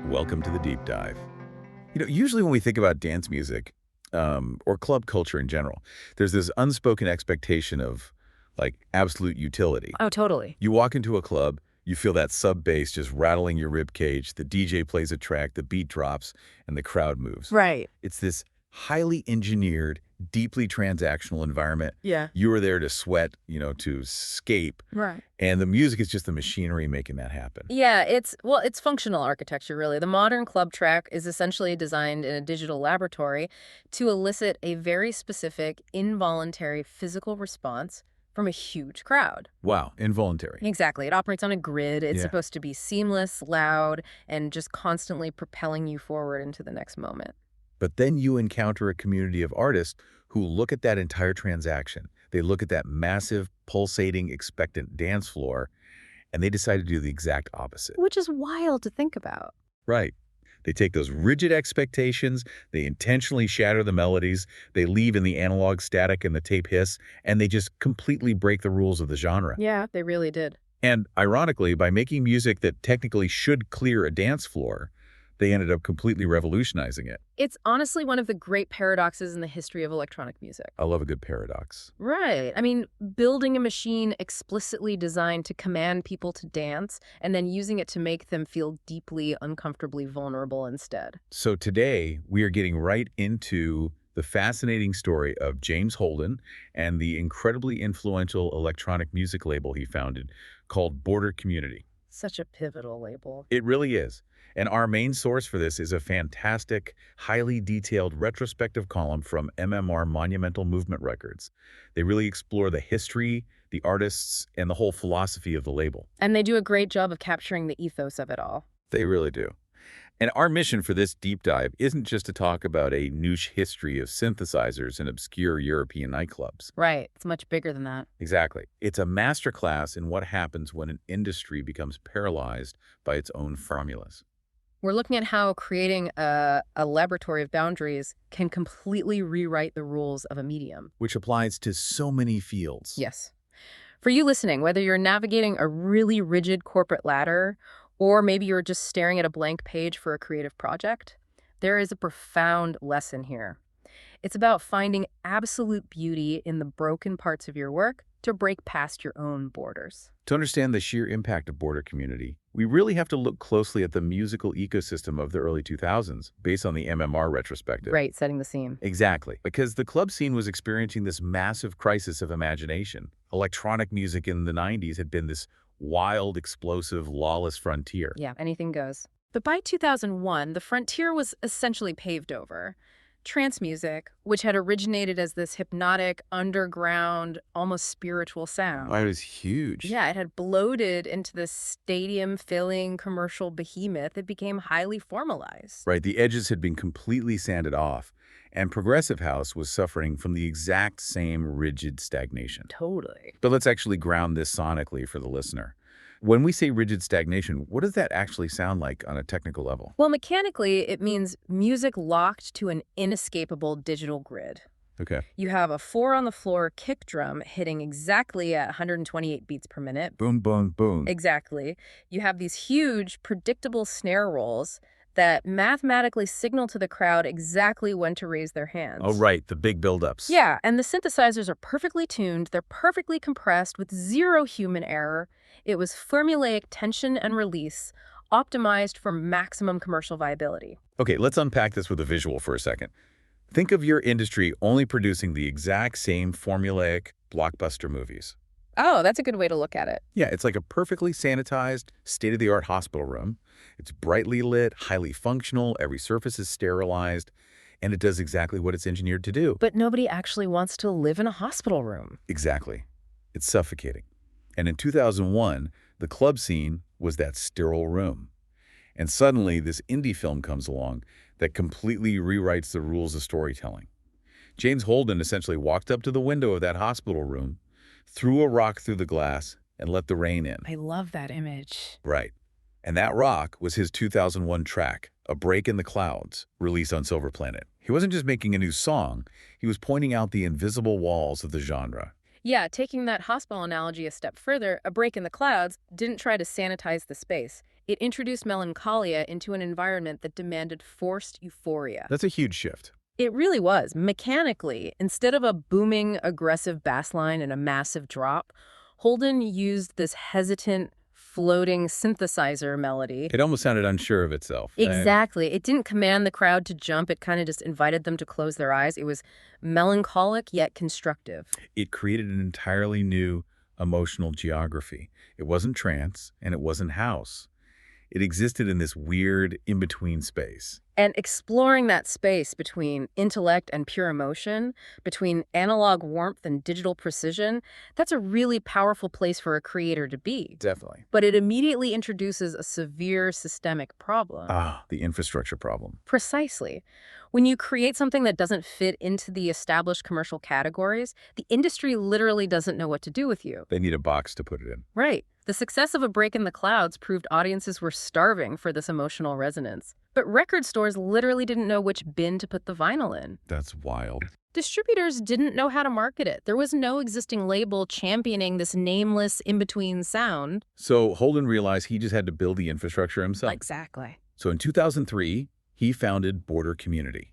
Welcome to the deep dive. Usually when we think about dance music, or club culture in general, there's this unspoken expectation of, like, absolute utility. Oh, totally. You walk into a club, you feel that sub bass just rattling your rib cage, the DJ plays a track, the beat drops, and the crowd moves. Right. It's this highly engineered, deeply transactional environment. Yeah. You are there to sweat, to escape, Right. and the music is just the machinery making that happen. Yeah, it's functional architecture, really. The modern club track is essentially designed in a digital laboratory to elicit a very specific, involuntary physical response from a huge crowd. Wow, involuntary. Exactly. It operates on a grid. It's Yeah. supposed to be seamless, loud, and just constantly propelling you forward into the next moment. But then you encounter a community of artists who look at that entire transaction. They look at that massive, pulsating, expectant dance floor, and they decide to do the exact opposite. Which is wild to think about. Right. They take those rigid expectations, they intentionally shatter the melodies, they leave in the analog static and the tape hiss, and they just completely break the rules of the genre. Yeah, they really did. And ironically, by making music that technically should clear a dance floor, they ended up completely revolutionizing it. It's honestly one of the great paradoxes in the history of electronic music. I love a good paradox. Right. I mean, building a machine explicitly designed to command people to dance and then using it to make them feel deeply, uncomfortably vulnerable instead. So today, we are getting right into the fascinating story of James Holden and the incredibly influential electronic music label he founded called Border Community. Such a pivotal label. It really is. And our main source for this is a fantastic, highly detailed retrospective column from MMR Monumental Movement Records. They really explore the history, the artists, and the whole philosophy of the label. And they do a great job of capturing the ethos of it all. They really do. And our mission for this deep dive isn't just to talk about a niche history of synthesizers in obscure European nightclubs. Right. It's much bigger than that. Exactly. It's a masterclass in what happens when an industry becomes paralyzed by its own formulas. We're looking at how creating a laboratory of boundaries can completely rewrite the rules of a medium. Which applies to so many fields. Yes. For you listening, whether you're navigating a really rigid corporate ladder or maybe you're just staring at a blank page for a creative project, there is a profound lesson here. It's about finding absolute beauty in the broken parts of your work to break past your own borders. To understand the sheer impact of Border Community, we really have to look closely at the musical ecosystem of the early 2000s, based on the MMR retrospective. Right, setting the scene. Exactly, because the club scene was experiencing this massive crisis of imagination. Electronic music in the 90s had been this wild, explosive, lawless frontier. Yeah, anything goes. But by 2001, the frontier was essentially paved over. Trance music, which had originated as this hypnotic, underground, almost spiritual sound. Oh, it was huge. Yeah, it had bloated into this stadium-filling commercial behemoth that became highly formalized. Right, the edges had been completely sanded off, and Progressive House was suffering from the exact same rigid stagnation. Totally. But let's actually ground this sonically for the listener. When we say rigid stagnation, what does that actually sound like on a technical level? Well, mechanically, it means music locked to an inescapable digital grid. Okay. You have a 4-on-the-floor kick drum hitting exactly at 128 beats per minute. Boom, boom, boom. Exactly. You have these huge, predictable snare rolls that mathematically signal to the crowd exactly when to raise their hands. Oh, right, the big buildups. Yeah, and the synthesizers are perfectly tuned. They're perfectly compressed with zero human error. It was formulaic tension and release, optimized for maximum commercial viability. Okay, let's unpack this with a visual for a second. Think of your industry only producing the exact same formulaic blockbuster movies. Oh, that's a good way to look at it. Yeah, it's like a perfectly sanitized, state-of-the-art hospital room. It's brightly lit, highly functional, every surface is sterilized, and it does exactly what it's engineered to do. But nobody actually wants to live in a hospital room. Exactly. It's suffocating. And in 2001, the club scene was that sterile room. And suddenly, this indie film comes along that completely rewrites the rules of storytelling. James Holden essentially walked up to the window of that hospital room, threw a rock through the glass, and let the rain in. I love that image. Right. And that rock was his 2001 track, A Break in the Clouds, released on Silver Planet. He wasn't just making a new song, he was pointing out the invisible walls of the genre. Yeah, taking that hospital analogy a step further, A Break in the Clouds didn't try to sanitize the space. It introduced melancholia into an environment that demanded forced euphoria. That's a huge shift. It really was. Mechanically, instead of a booming, aggressive bass line and a massive drop, Holden used this hesitant, floating synthesizer melody. It almost sounded unsure of itself. Exactly. It didn't command the crowd to jump. It kind of just invited them to close their eyes. It was melancholic yet constructive. It created an entirely new emotional geography. It wasn't trance, and it wasn't house. It existed in this weird in-between space. And exploring that space between intellect and pure emotion, between analog warmth and digital precision, that's a really powerful place for a creator to be. Definitely. But it immediately introduces a severe systemic problem. The infrastructure problem. Precisely. When you create something that doesn't fit into the established commercial categories, the industry literally doesn't know what to do with you. They need a box to put it in. Right. The success of A Break in the Clouds proved audiences were starving for this emotional resonance. But record stores literally didn't know which bin to put the vinyl in. That's wild. Distributors didn't know how to market it. There was no existing label championing this nameless in-between sound. So Holden realized he just had to build the infrastructure himself. Exactly. So in 2003, he founded Border Community.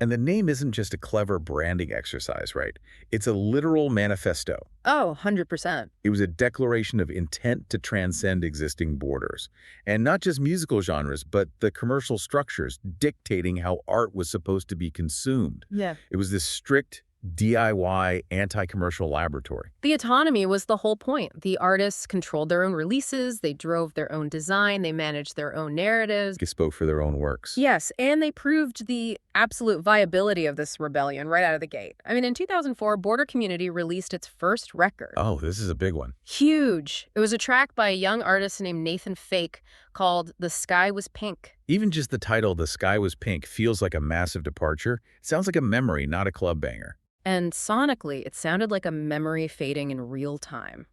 And the name isn't just a clever branding exercise, right? It's a literal manifesto. Oh, 100%. It was a declaration of intent to transcend existing borders. And not just musical genres, but the commercial structures dictating how art was supposed to be consumed. Yeah. It was this strict DIY anti-commercial laboratory. The autonomy was the whole point. The artists controlled their own releases, they drove their own design, they managed their own narratives. They spoke for their own works. Yes, and they proved the absolute viability of this rebellion right out of the gate. I mean, in 2004, Border Community released its first record. Oh, this is a big one. Huge. It was a track by a young artist named Nathan Fake called The Sky Was Pink. Even just the title, The Sky Was Pink, feels like a massive departure. It sounds like a memory, not a club banger. And sonically, it sounded like a memory fading in real time.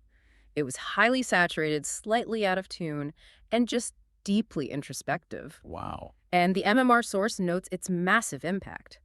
It was highly saturated, slightly out of tune, and just deeply introspective. Wow. And the MMR source notes its massive impact.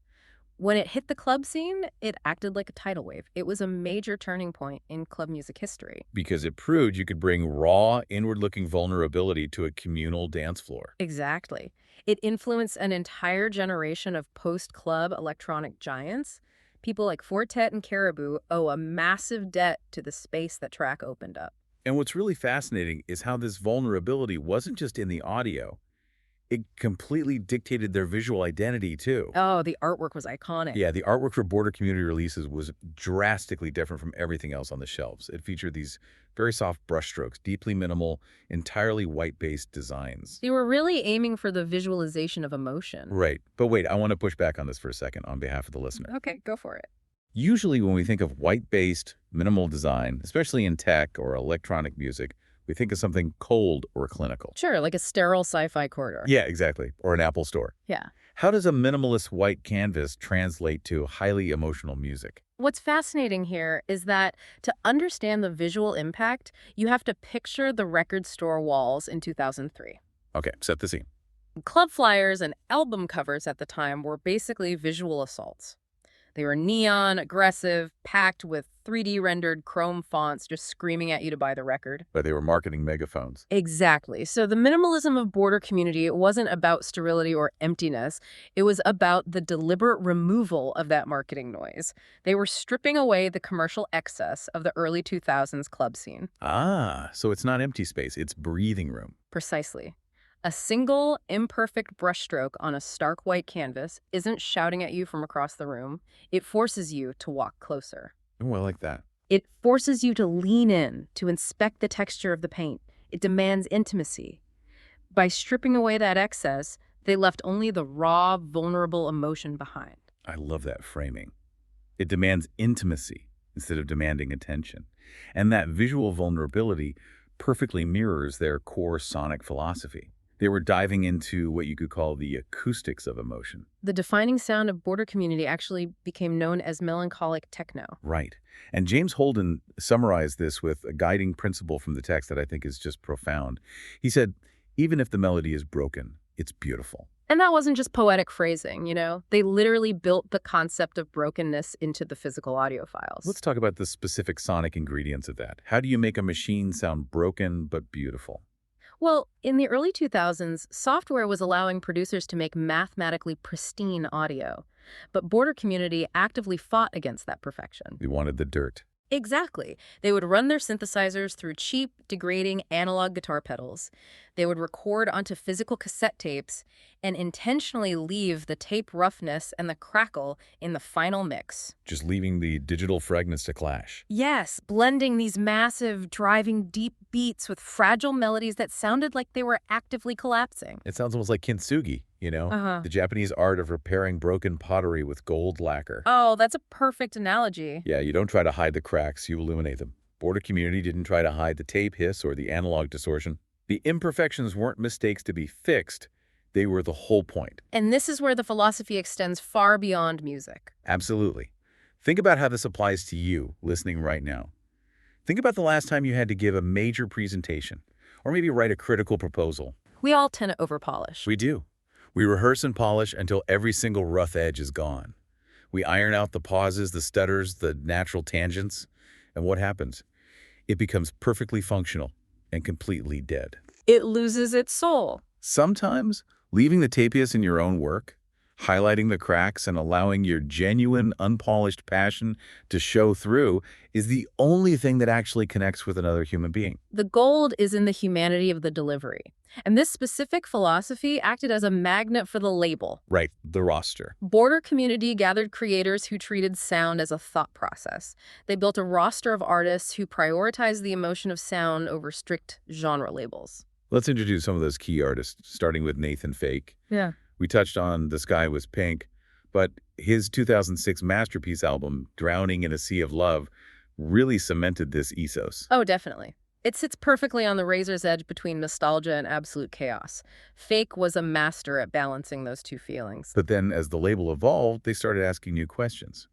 When it hit the club scene, it acted like a tidal wave. It was a major turning point in club music history. Because it proved you could bring raw, inward-looking vulnerability to a communal dance floor. Exactly. It influenced an entire generation of post-club electronic giants. People like Fortet and Caribou owe a massive debt to the space that track opened up. And what's really fascinating is how this vulnerability wasn't just in the audio. It completely dictated their visual identity, too. Oh, the artwork was iconic. Yeah, the artwork for Border Community releases was drastically different from everything else on the shelves. It featured these very soft brushstrokes, deeply minimal, entirely white-based designs. They were really aiming for the visualization of emotion. Right. But wait, I want to push back on this for a second on behalf of the listener. Okay, go for it. Usually when we think of white-based, minimal design, especially in tech or electronic music, we think of something cold or clinical. Sure, like a sterile sci-fi corridor. Yeah, exactly. Or an Apple store. Yeah. How does a minimalist white canvas translate to highly emotional music? What's fascinating here is that to understand the visual impact, you have to picture the record store walls in 2003. Okay, set the scene. Club flyers and album covers at the time were basically visual assaults. They were neon, aggressive, packed with 3D rendered chrome fonts just screaming at you to buy the record. But they were marketing megaphones. Exactly. So the minimalism of Border Community wasn't about sterility or emptiness. It was about the deliberate removal of that marketing noise. They were stripping away the commercial excess of the early 2000s club scene. So it's not empty space, it's breathing room. Precisely. A single, imperfect brushstroke on a stark white canvas isn't shouting at you from across the room. It forces you to walk closer. Oh, I like that. It forces you to lean in, to inspect the texture of the paint. It demands intimacy. By stripping away that excess, they left only the raw, vulnerable emotion behind. I love that framing. It demands intimacy instead of demanding attention. And that visual vulnerability perfectly mirrors their core sonic philosophy. They were diving into what you could call the acoustics of emotion. The defining sound of Border Community actually became known as melancholic techno. Right. And James Holden summarized this with a guiding principle from the text that I think is just profound. He said, even if the melody is broken, it's beautiful. And that wasn't just poetic phrasing, you know? They literally built the concept of brokenness into the physical audio files. Let's talk about the specific sonic ingredients of that. How do you make a machine sound broken but beautiful? Well, in the early 2000s, software was allowing producers to make mathematically pristine audio. But Border Community actively fought against that perfection. They wanted the dirt. Exactly. They would run their synthesizers through cheap, degrading analog guitar pedals. They would record onto physical cassette tapes and intentionally leave the tape roughness and the crackle in the final mix. Just leaving the digital fragments to clash. Yes, blending these massive, driving deep beats with fragile melodies that sounded like they were actively collapsing. It sounds almost like kintsugi, the Japanese art of repairing broken pottery with gold lacquer. Oh, that's a perfect analogy. Yeah, you don't try to hide the cracks, you illuminate them. Border Community didn't try to hide the tape hiss or the analog distortion. The imperfections weren't mistakes to be fixed. They were the whole point. And this is where the philosophy extends far beyond music. Absolutely. Think about how this applies to you, listening right now. Think about the last time you had to give a major presentation, or maybe write a critical proposal. We all tend to overpolish. We do. We rehearse and polish until every single rough edge is gone. We iron out the pauses, the stutters, the natural tangents. And what happens? It becomes perfectly functional and completely dead. It loses its soul. Sometimes, leaving the tape hiss in your own work, highlighting the cracks and allowing your genuine, unpolished passion to show through is the only thing that actually connects with another human being. The gold is in the humanity of the delivery. And this specific philosophy acted as a magnet for the label. Right, the roster. Border Community gathered creators who treated sound as a thought process. They built a roster of artists who prioritized the emotion of sound over strict genre labels. Let's introduce some of those key artists, starting with Nathan Fake. Yeah. We touched on The Sky Was Pink, but his 2006 masterpiece album, Drowning in a Sea of Love, really cemented this ethos. Oh, definitely. It sits perfectly on the razor's edge between nostalgia and absolute chaos. Fake was a master at balancing those two feelings. But then, as the label evolved, they started asking new questions.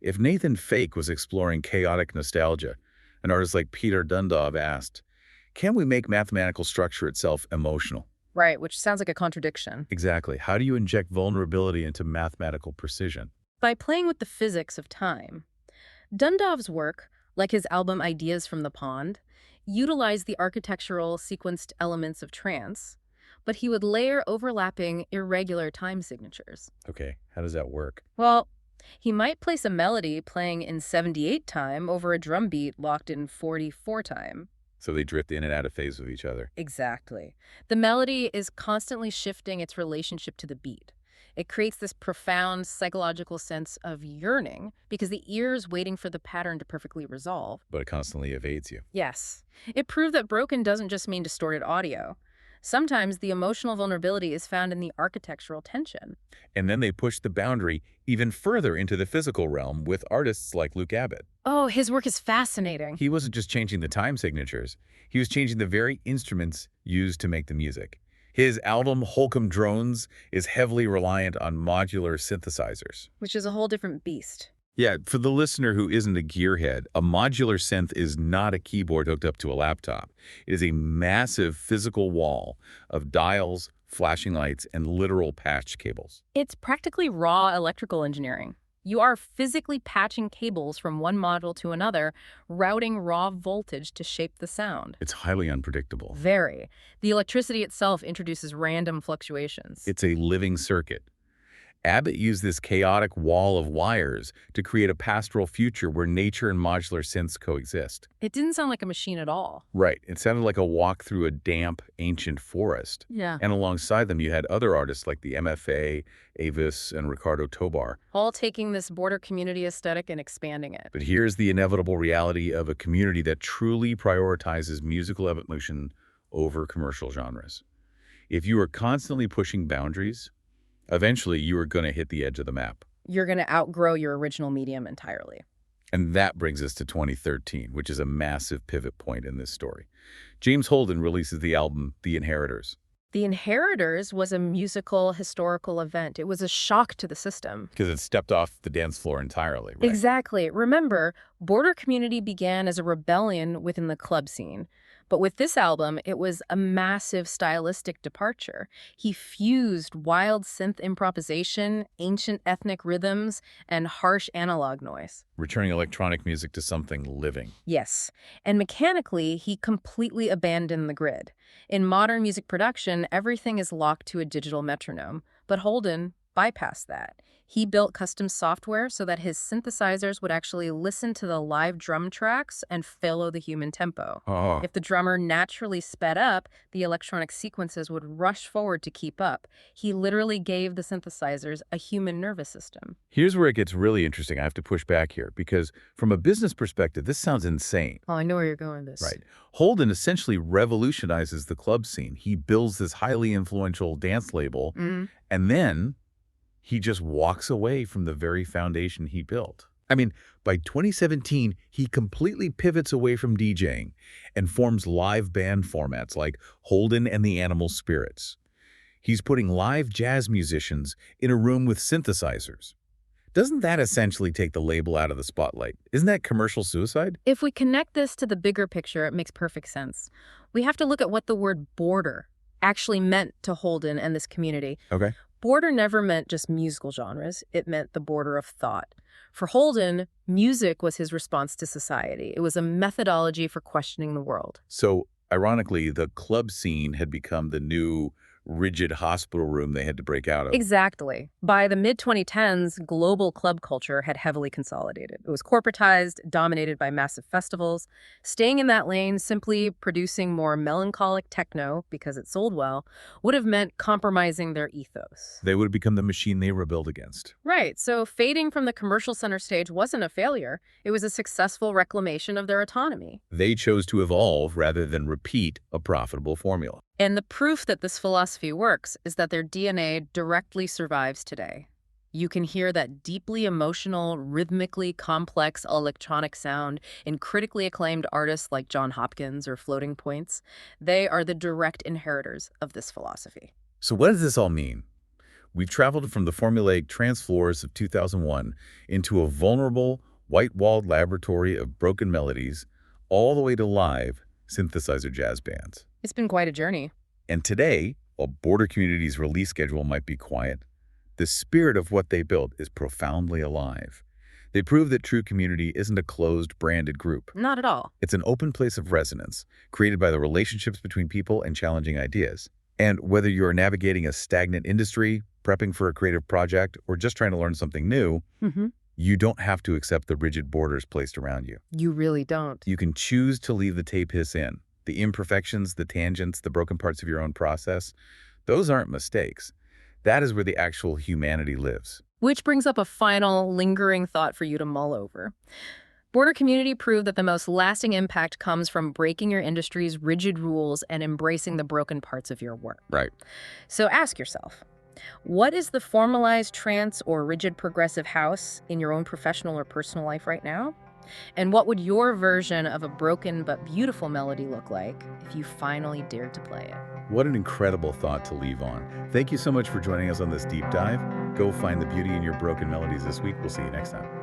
If Nathan Fake was exploring chaotic nostalgia, an artist like Peter Dundov asked, can we make mathematical structure itself emotional? Right, which sounds like a contradiction. Exactly. How do you inject vulnerability into mathematical precision? By playing with the physics of time. Dundov's work, like his album Ideas from the Pond, utilized the architectural sequenced elements of trance, but he would layer overlapping, irregular time signatures. Okay, how does that work? Well, he might place a melody playing in 78 time over a drum beat locked in 44 time. So they drift in and out of phase with each other. Exactly. The melody is constantly shifting its relationship to the beat. It creates this profound psychological sense of yearning because the ear is waiting for the pattern to perfectly resolve. But it constantly evades you. Yes. It proved that broken doesn't just mean distorted audio. Sometimes the emotional vulnerability is found in the architectural tension. And then they pushed the boundary even further into the physical realm with artists like Luke Abbott. Oh, his work is fascinating. He wasn't just changing the time signatures. He was changing the very instruments used to make the music. His album, Holcomb Drones, is heavily reliant on modular synthesizers. Which is a whole different beast. Yeah, for the listener who isn't a gearhead, a modular synth is not a keyboard hooked up to a laptop. It is a massive physical wall of dials, flashing lights, and literal patch cables. It's practically raw electrical engineering. You are physically patching cables from one module to another, routing raw voltage to shape the sound. It's highly unpredictable. Very. The electricity itself introduces random fluctuations. It's a living circuit. Abbott used this chaotic wall of wires to create a pastoral future where nature and modular synths coexist. It didn't sound like a machine at all. Right. It sounded like a walk through a damp, ancient forest. Yeah. And alongside them, you had other artists like the MFA, Avis, and Ricardo Tobar. All taking this border community aesthetic and expanding it. But here's the inevitable reality of a community that truly prioritizes musical evolution over commercial genres. If you are constantly pushing boundaries, eventually you are going to hit the edge of the map. You're going to outgrow your original medium entirely. And that brings us to 2013, which is a massive pivot point in this story. James Holden releases the album The Inheritors. The Inheritors was a musical, historical event. It was a shock to the system. Because it stepped off the dance floor entirely, right? Exactly. Remember, border community began as a rebellion within the club scene. But with this album, it was a massive stylistic departure. He fused wild synth improvisation, ancient ethnic rhythms, and harsh analog noise. Returning electronic music to something living. Yes, and mechanically, he completely abandoned the grid. In modern music production, everything is locked to a digital metronome, but Holden bypassed that. He built custom software so that his synthesizers would actually listen to the live drum tracks and follow the human tempo. Oh, If the drummer naturally sped up, the electronic sequences would rush forward to keep up. He literally gave the synthesizers a human nervous system. here's where it gets really interesting. I have to push back here because from a business perspective, this sounds insane. Oh, I know where you're going with this. Right. Holden essentially revolutionizes the club scene. He builds this highly influential dance label, and then he just walks away from the very foundation he built. I mean, by 2017, he completely pivots away from DJing and forms live band formats like Holden and the Animal Spirits. He's putting live jazz musicians in a room with synthesizers. Doesn't that essentially take the label out of the spotlight? Isn't that commercial suicide? If we connect this to the bigger picture, it makes perfect sense. We have to look at what the word border actually meant to Holden and this community. Okay. Border never meant just musical genres. It meant the border of thought. For Holden, music was his response to society. It was a methodology for questioning the world. So, ironically, the club scene had become the new rigid hospital room they had to break out of. Exactly. By the mid-2010s, global club culture had heavily consolidated. It was corporatized, dominated by massive festivals. Staying in that lane, simply producing more melancholic techno, because it sold well, would have meant compromising their ethos. They would have become the machine they rebelled against. Right, so fading from the commercial center stage wasn't a failure. It was a successful reclamation of their autonomy. They chose to evolve rather than repeat a profitable formula. And the proof that this philosophy works is that their DNA directly survives today. You can hear that deeply emotional, rhythmically complex electronic sound in critically acclaimed artists like John Hopkins or Floating Points. They are the direct inheritors of this philosophy. So what does this all mean? We've traveled from the formulaic trance floors of 2001 into a vulnerable, white-walled laboratory of broken melodies, all the way to live synthesizer jazz bands. It's been quite a journey. And today, while Border Community's release schedule might be quiet, the spirit of what they built is profoundly alive. They prove that true community isn't a closed, branded group. Not at all. It's an open place of resonance, created by the relationships between people and challenging ideas. And whether you're navigating a stagnant industry, prepping for a creative project, or just trying to learn something new, you don't have to accept the rigid borders placed around you. You really don't. You can choose to leave the tape hiss in. The imperfections, the tangents, the broken parts of your own process, those aren't mistakes. That is where the actual humanity lives. Which brings up a final, lingering thought for you to mull over. Border Community proved that the most lasting impact comes from breaking your industry's rigid rules and embracing the broken parts of your work. Right. So ask yourself, what is the formalized trance or rigid progressive house in your own professional or personal life right now? And what would your version of a broken but beautiful melody look like if you finally dared to play it? What an incredible thought to leave on. Thank you so much for joining us on this deep dive. Go find the beauty in your broken melodies this week. We'll see you next time.